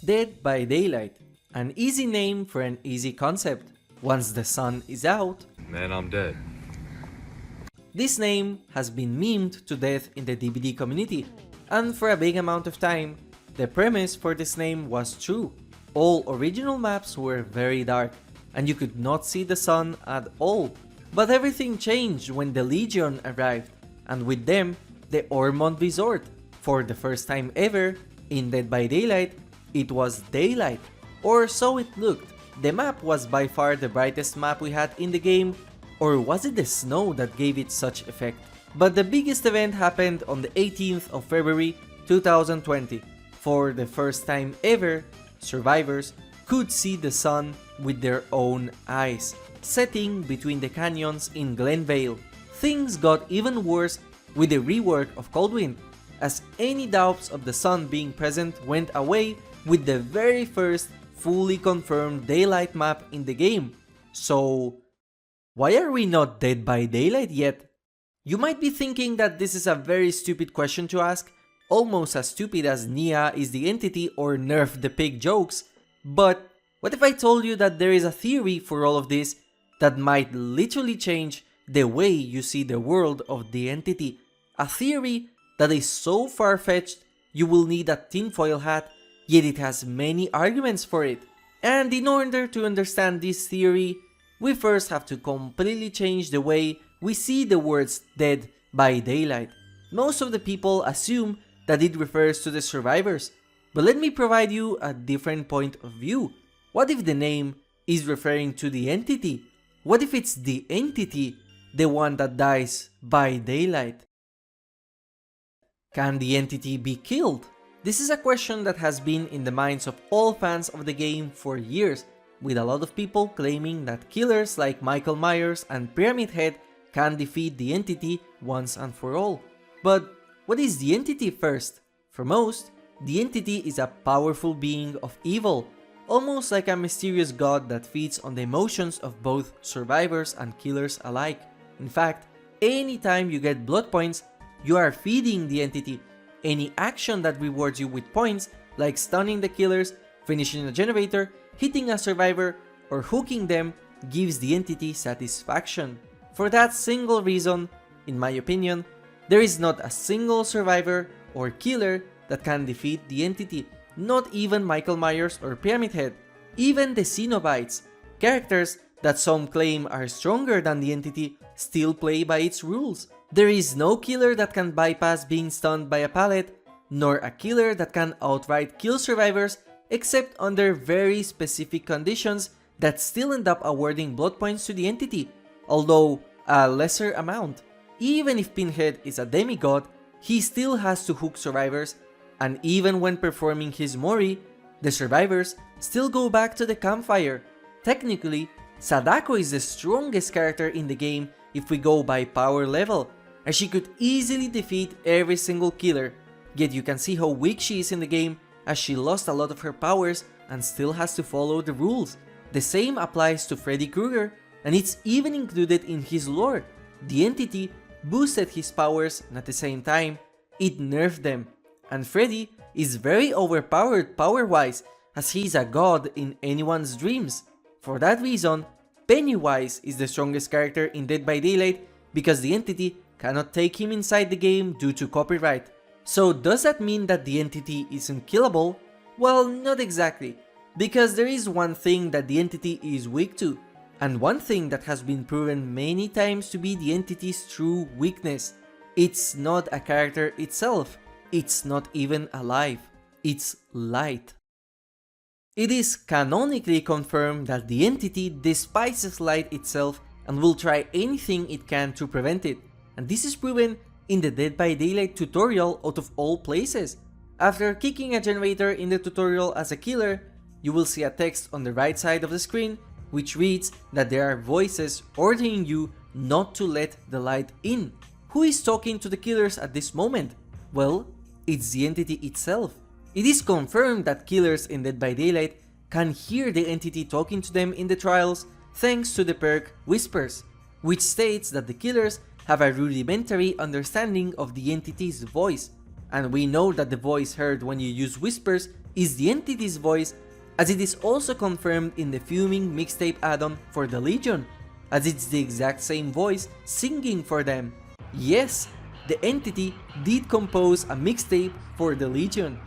Dead by Daylight, an easy name for an easy concept. Once the sun is out, man, I'm dead. This name has been memed to death in the DBD community, and for a big amount of time, the premise for this name was true. All original maps were very dark, and you could not see the sun at all. But everything changed when the Legion arrived, and with them, the Ormond Resort. For the first time ever, in Dead by Daylight, it was daylight, or so it looked. The map was by far the brightest map we had in the game, or was it the snow that gave it such effect? But the biggest event happened on the 18th of February 2020. For the first time ever, survivors could see the sun with their own eyes, setting between the canyons in Glenvale. Things got even worse with the rework of Coldwind, as any doubts of the sun being present went away with the very first fully confirmed daylight map in the game. So, why are we not Dead by Daylight yet? You might be thinking that this is a very stupid question to ask, almost as stupid as Nia is the entity or Nerf the pig jokes, but what if I told you that there is a theory for all of this that might literally change the way you see the world of the entity? A theory that is so far-fetched you will need a tinfoil hat, yet it has many arguments for it. And in order to understand this theory, we first have to completely change the way we see the words Dead by Daylight. Most of the people assume that it refers to the survivors, but let me provide you a different point of view. What if the name is referring to the entity? What if it's the entity, the one that dies by daylight? Can the entity be killed? This is a question that has been in the minds of all fans of the game for years, with a lot of people claiming that killers like Michael Myers and Pyramid Head can defeat the entity once and for all. But what is the entity first? For most, the entity is a powerful being of evil, almost like a mysterious god that feeds on the emotions of both survivors and killers alike. In fact, anytime you get blood points, you are feeding the entity. Any action that rewards you with points, like stunning the killers, finishing a generator, hitting a survivor, or hooking them, gives the entity satisfaction. For that single reason, in my opinion, there is not a single survivor or killer that can defeat the entity, not even Michael Myers or Pyramid Head. Even the Cenobites, characters that some claim are stronger than the entity, still play by its rules. There is no killer that can bypass being stunned by a pallet, nor a killer that can outright kill survivors except under very specific conditions that still end up awarding blood points to the entity, although a lesser amount. Even if Pinhead is a demigod, he still has to hook survivors, and even when performing his Mori, the survivors still go back to the campfire. Technically, Sadako is the strongest character in the game if we go by power level, and she could easily defeat every single killer, yet you can see how weak she is in the game as she lost a lot of her powers and still has to follow the rules. The same applies to Freddy Krueger, and it's even included in his lore. The entity boosted his powers and at the same time, it nerfed them. And Freddy is very overpowered power-wise as he is a god in anyone's dreams. For that reason, Pennywise is the strongest character in Dead by Daylight because the entity cannot take him inside the game due to copyright. So does that mean that the entity is unkillable? Well, not exactly, because there is one thing that the entity is weak to, and one thing that has been proven many times to be the entity's true weakness. It's not a character itself, it's not even alive, it's light. It is canonically confirmed that the entity despises light itself and will try anything it can to prevent it, and this is proven in the Dead by Daylight tutorial out of all places. After kicking a generator in the tutorial as a killer, you will see a text on the right side of the screen which reads that there are voices ordering you not to let the light in. Who is talking to the killers at this moment? Well, it's the entity itself. It is confirmed that killers in Dead by Daylight can hear the entity talking to them in the trials thanks to the perk Whispers, which states that the killers have a rudimentary understanding of the entity's voice, and we know that the voice heard when you use Whispers is the entity's voice, as it is also confirmed in the Fuming mixtape add-on for the Legion, as it's the exact same voice singing for them. Yes, the entity did compose a mixtape for the Legion.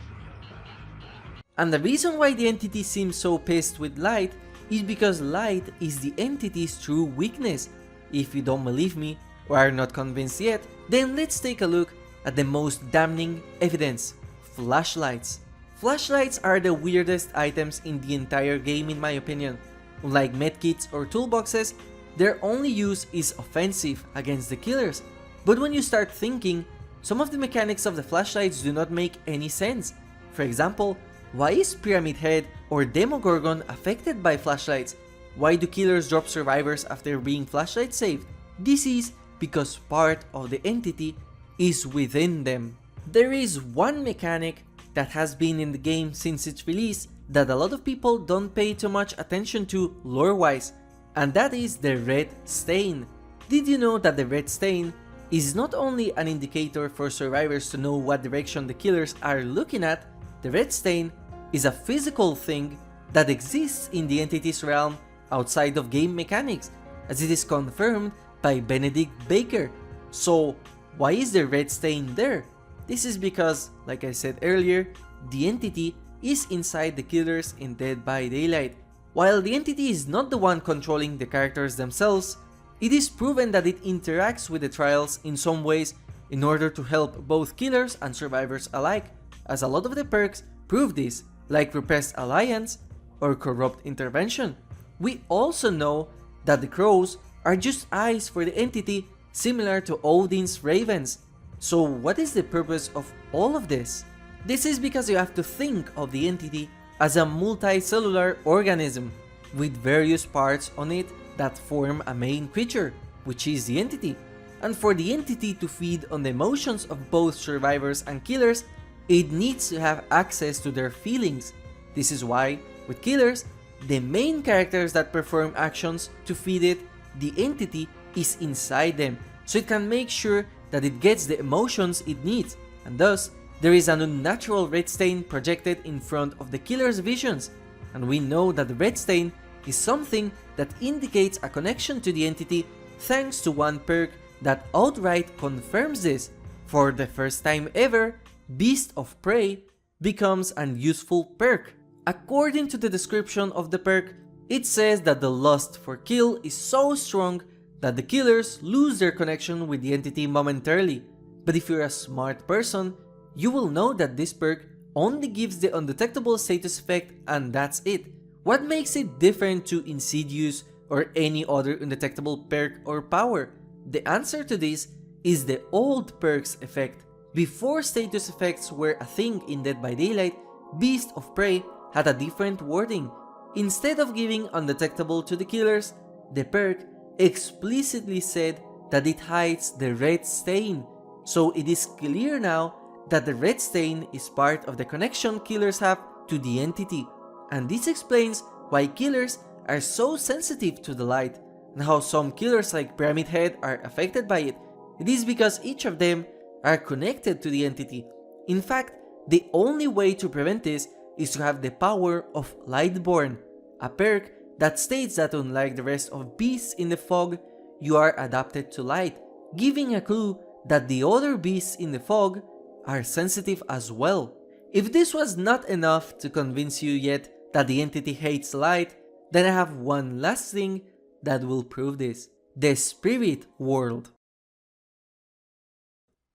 And the reason why the entity seems so pissed with Light is because Light is the entity's true weakness. If you don't believe me or are not convinced yet, then let's take a look at the most damning evidence: flashlights. Flashlights are the weirdest items in the entire game in my opinion. Unlike medkits or toolboxes, their only use is offensive against the killers. But when you start thinking, some of the mechanics of the flashlights do not make any sense. For example, why is Pyramid Head or Demogorgon affected by flashlights? Why do killers drop survivors after being flashlight saved? This is because part of the entity is within them. There is one mechanic that has been in the game since its release that a lot of people don't pay too much attention to lore-wise, and that is the red stain. Did you know that the red stain is not only an indicator for survivors to know what direction the killers are looking at? The red stain is a physical thing that exists in the entity's realm outside of game mechanics, as it is confirmed by Benedict Baker. So why is the red stain there? This is because, like I said earlier, the entity is inside the killers in Dead by Daylight. While the entity is not the one controlling the characters themselves, it is proven that it interacts with the trials in some ways in order to help both killers and survivors alike, as a lot of the perks prove this, like Repressed Alliance or Corrupt Intervention. We also know that the crows are just eyes for the entity, similar to Odin's ravens. So what is the purpose of all of this? This is because you have to think of the entity as a multicellular organism with various parts on it that form a main creature, which is the entity. And for the entity to feed on the emotions of both survivors and killers, it needs to have access to their feelings. This is why, with killers, the main characters that perform actions to feed it, the entity is inside them, so it can make sure that it gets the emotions it needs, and thus there is an unnatural red stain projected in front of the killer's visions. And we know that the red stain is something that indicates a connection to the entity thanks to one perk that outright confirms this. For the first time ever, Beast of Prey becomes an useful perk. According to the description of the perk, it says that the lust for kill is so strong that the killers lose their connection with the entity momentarily. But if you're a smart person, you will know that this perk only gives the undetectable status effect and that's it. What makes it different to Insidious or any other undetectable perk or power? The answer to this is the old perks effect. Before status effects were a thing in Dead by Daylight, Beast of Prey had a different wording. Instead of giving undetectable to the killers, the perk explicitly said that it hides the red stain. So it is clear now that the red stain is part of the connection killers have to the entity. And this explains why killers are so sensitive to the light, and how some killers like Pyramid Head are affected by it. It is because each of them are connected to the entity. In fact, the only way to prevent this is to have the power of Lightborn, a perk that states that unlike the rest of beasts in the fog, you are adapted to light, giving a clue that the other beasts in the fog are sensitive as well. If this was not enough to convince you yet that the entity hates light, then I have one last thing that will prove this: the spirit world.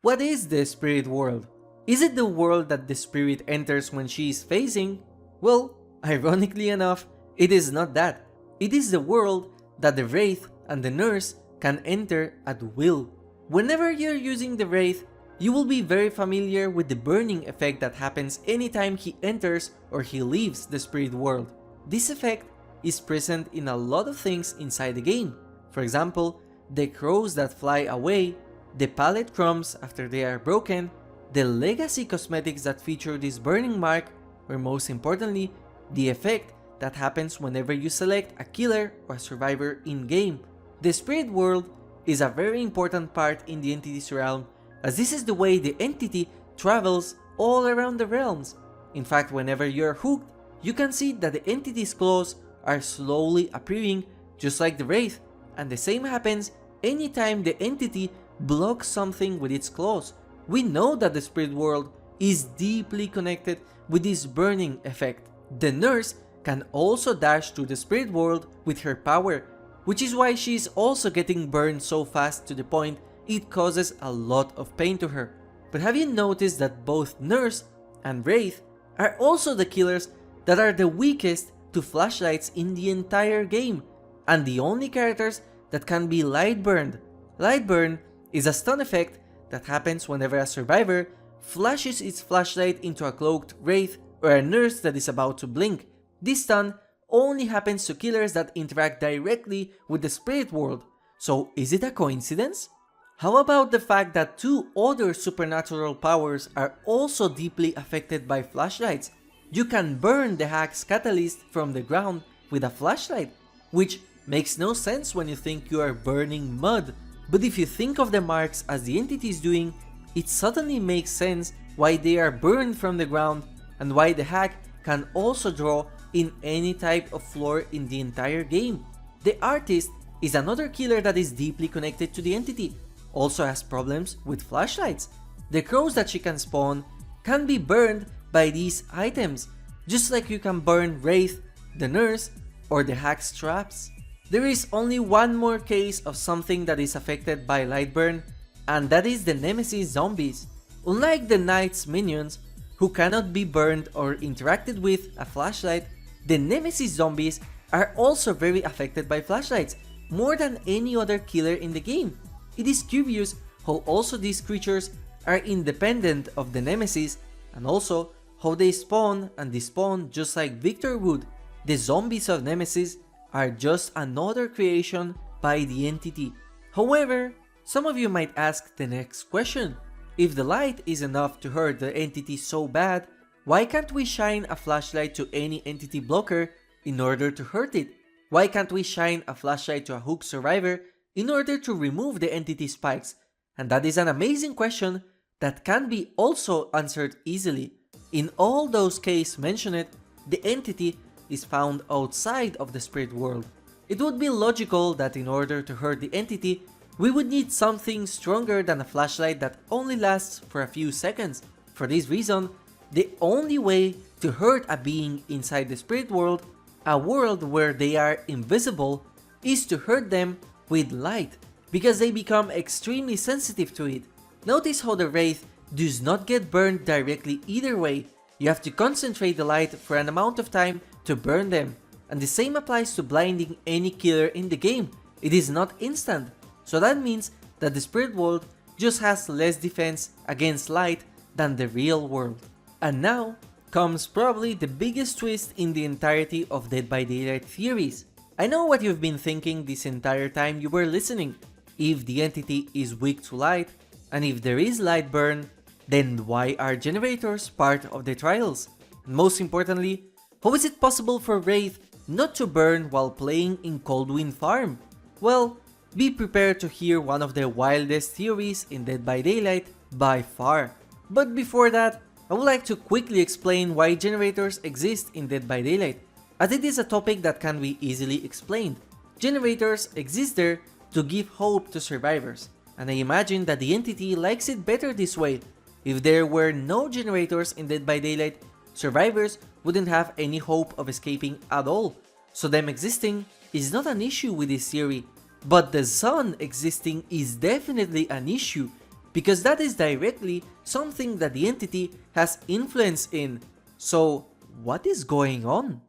What is the spirit world? Is it the world that the spirit enters when she is phasing? Well, ironically enough, it is not that. It is the world that the Wraith and the Nurse can enter at will. Whenever you're using the Wraith, you will be very familiar with the burning effect that happens anytime he enters or he leaves the spirit world. This effect is present in a lot of things inside the game. For example, the crows that fly away, the pallet crumbs after they are broken, the legacy cosmetics that feature this burning mark, or most importantly, the effect that happens whenever you select a killer or a survivor in-game. The spirit world is a very important part in the entity's realm, as this is the way the entity travels all around the realms. In fact, whenever you're hooked, you can see that the entity's claws are slowly appearing just like the Wraith, and the same happens anytime the entity blocks something with its claws. We know that the spirit world is deeply connected with this burning effect. The nurse can also dash through the spirit world with her power, which is why she is also getting burned so fast to the point it causes a lot of pain to her. But have you noticed that both Nurse and Wraith are also the killers that are the weakest to flashlights in the entire game, and the only characters that can be light burned? Light burn is a stun effect that happens whenever a survivor flashes its flashlight into a cloaked Wraith or a nurse that is about to blink. This stun only happens to killers that interact directly with the spirit world, so is it a coincidence? How about the fact that two other supernatural powers are also deeply affected by flashlights? You can burn the hack's catalyst from the ground with a flashlight, which makes no sense when you think you are burning mud. But if you think of the marks as the entity is doing, it suddenly makes sense why they are burned from the ground and why the hack can also draw in any type of floor in the entire game. The artist is another killer that is deeply connected to the entity, also has problems with flashlights. The crows that she can spawn can be burned by these items, just like you can burn Wraith, the nurse, or the hack's traps. There is only one more case of something that is affected by light burn, and that is the Nemesis zombies. Unlike the Knight's minions, who cannot be burned or interacted with a flashlight, the Nemesis zombies are also very affected by flashlights, more than any other killer in the game. It is curious how also these creatures are independent of the Nemesis, and also how they spawn and despawn just like Victor would. The zombies of Nemesis are just another creation by the entity. However, some of you might ask the next question. If the light is enough to hurt the entity so bad, why can't we shine a flashlight to any entity blocker in order to hurt it? Why can't we shine a flashlight to a hooked survivor in order to remove the entity spikes? And that is an amazing question that can be also answered easily. In all those cases mentioned, the entity is found outside of the spirit world. It would be logical that in order to hurt the entity, we would need something stronger than a flashlight that only lasts for a few seconds. For this reason, the only way to hurt a being inside the spirit world, a world where they are invisible, is to hurt them with light, because they become extremely sensitive to it. Notice how the Wraith does not get burned directly either way. You have to concentrate the light for an amount of time to burn them, and the same applies to blinding any killer in the game. It is not instant, so that means that the spirit world just has less defense against light than the real world. And now comes probably the biggest twist in the entirety of Dead by Daylight theories. I know what you've been thinking this entire time you were listening. If the entity is weak to light, and if there is light burn, then why are generators part of the trials? And most importantly, how is it possible for Wraith not to burn while playing in Coldwind Farm? Well, be prepared to hear one of the wildest theories in Dead by Daylight by far. But before that, I would like to quickly explain why generators exist in Dead by Daylight, as it is a topic that can be easily explained. Generators exist there to give hope to survivors, and I imagine that the entity likes it better this way. If there were no generators in Dead by Daylight, survivors wouldn't have any hope of escaping at all, so them existing is not an issue with this theory. But the sun existing is definitely an issue, because that is directly something that the entity has influence in. So what is going on?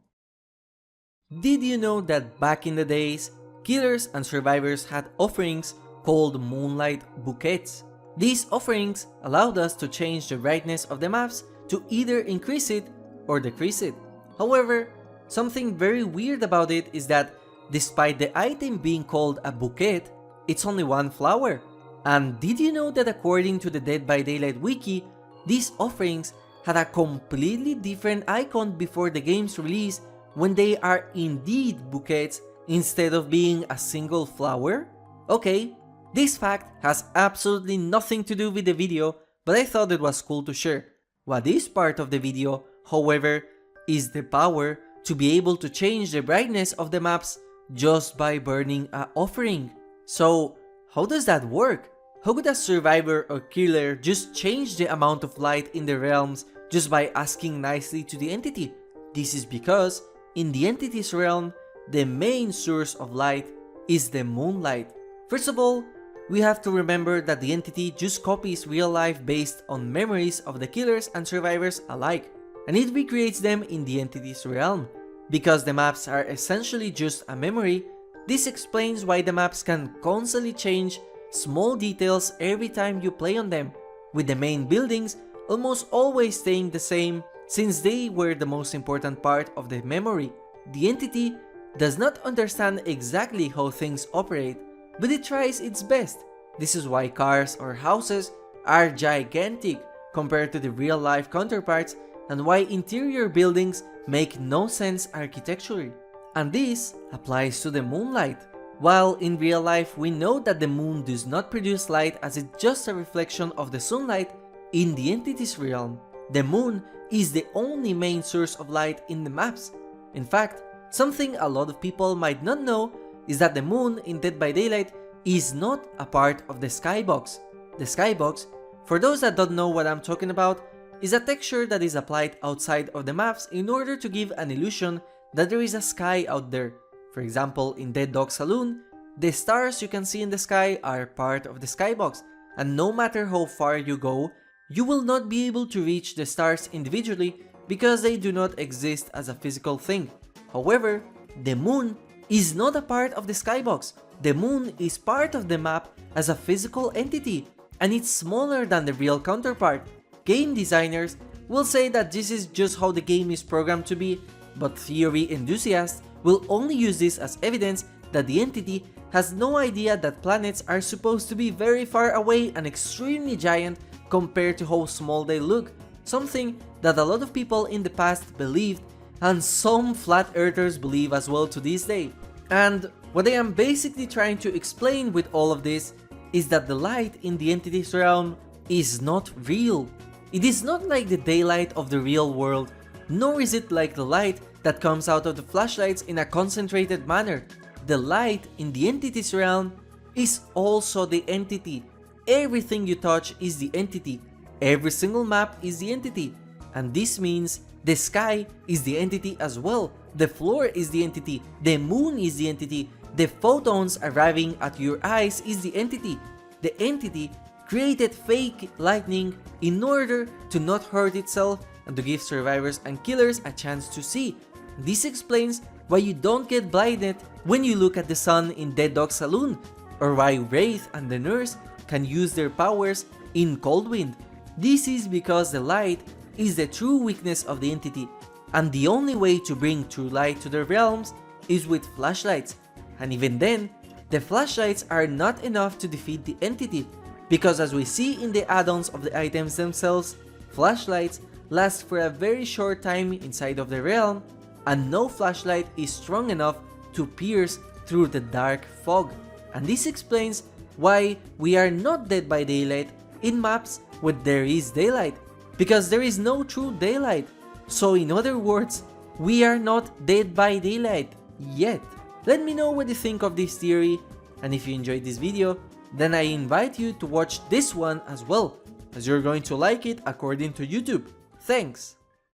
Did you know that back in the days, killers and survivors had offerings called Moonlight bouquets? These offerings allowed us to change the brightness of the maps to either increase it or decrease it. However, something very weird about it is that despite the item being called a bouquet, it's only one flower. And did you know that according to the Dead by Daylight wiki, these offerings had a completely different icon before the game's release when they are indeed bouquets instead of being a single flower? Okay, this fact has absolutely nothing to do with the video, but I thought it was cool to share. What is part of the video, however, is the power to be able to change the brightness of the maps just by burning an offering. So, how does that work? How could a survivor or killer just change the amount of light in the realms just by asking nicely to the entity? This is because, in the entity's realm, the main source of light is the moonlight. First of all, we have to remember that the entity just copies real life based on memories of the killers and survivors alike, and it recreates them in the entity's realm. Because the maps are essentially just a memory, this explains why the maps can constantly change small details every time you play on them, with the main buildings almost always staying the same since they were the most important part of the memory. The entity does not understand exactly how things operate, but it tries its best. This is why cars or houses are gigantic compared to the real life counterparts, and why interior buildings make no sense architecturally. And this applies to the moonlight. While in real life we know that the moon does not produce light as it's just a reflection of the sunlight, in the entity's realm, the moon is the only main source of light in the maps. In fact, something a lot of people might not know is that the moon in Dead by Daylight is not a part of the skybox. The skybox, for those that don't know what I'm talking about, is a texture that is applied outside of the maps in order to give an illusion that there is a sky out there. For example, in Dead Dog Saloon, the stars you can see in the sky are part of the skybox, and no matter how far you go, you will not be able to reach the stars individually because they do not exist as a physical thing. However, the moon is not a part of the skybox. The moon is part of the map as a physical entity, and it's smaller than the real counterpart. Game designers will say that this is just how the game is programmed to be, but theory enthusiasts will only use this as evidence that the entity has no idea that planets are supposed to be very far away and extremely giant compared to how small they look, something that a lot of people in the past believed and some flat earthers believe as well to this day. And what I am basically trying to explain with all of this is that the light in the entity's realm is not real. It is not like the daylight of the real world, nor is it like the light that comes out of the flashlights in a concentrated manner. The light in the entity's realm is also the entity. Everything you touch is the entity. Every single map is the entity. And this means the sky is the entity as well. The floor is the entity. The moon is the entity. The photons arriving at your eyes is the entity. The entity created fake lightning in order to not hurt itself and to give survivors and killers a chance to see. This explains why you don't get blinded when you look at the sun in Dead Dog Saloon, or why Wraith and the nurse can use their powers in Coldwind. This is because the light is the true weakness of the entity, and the only way to bring true light to the realms is with flashlights. And even then, the flashlights are not enough to defeat the entity, because as we see in the add-ons of the items themselves, flashlights last for a very short time inside of the realm, and no flashlight is strong enough to pierce through the dark fog. And this explains why we are not Dead by Daylight in maps where there is daylight, because there is no true daylight. So in other words, we are not Dead by Daylight yet. Let me know what you think of this theory, and if you enjoyed this video, then I invite you to watch this one as well, as you're going to like it according to YouTube. Thanks!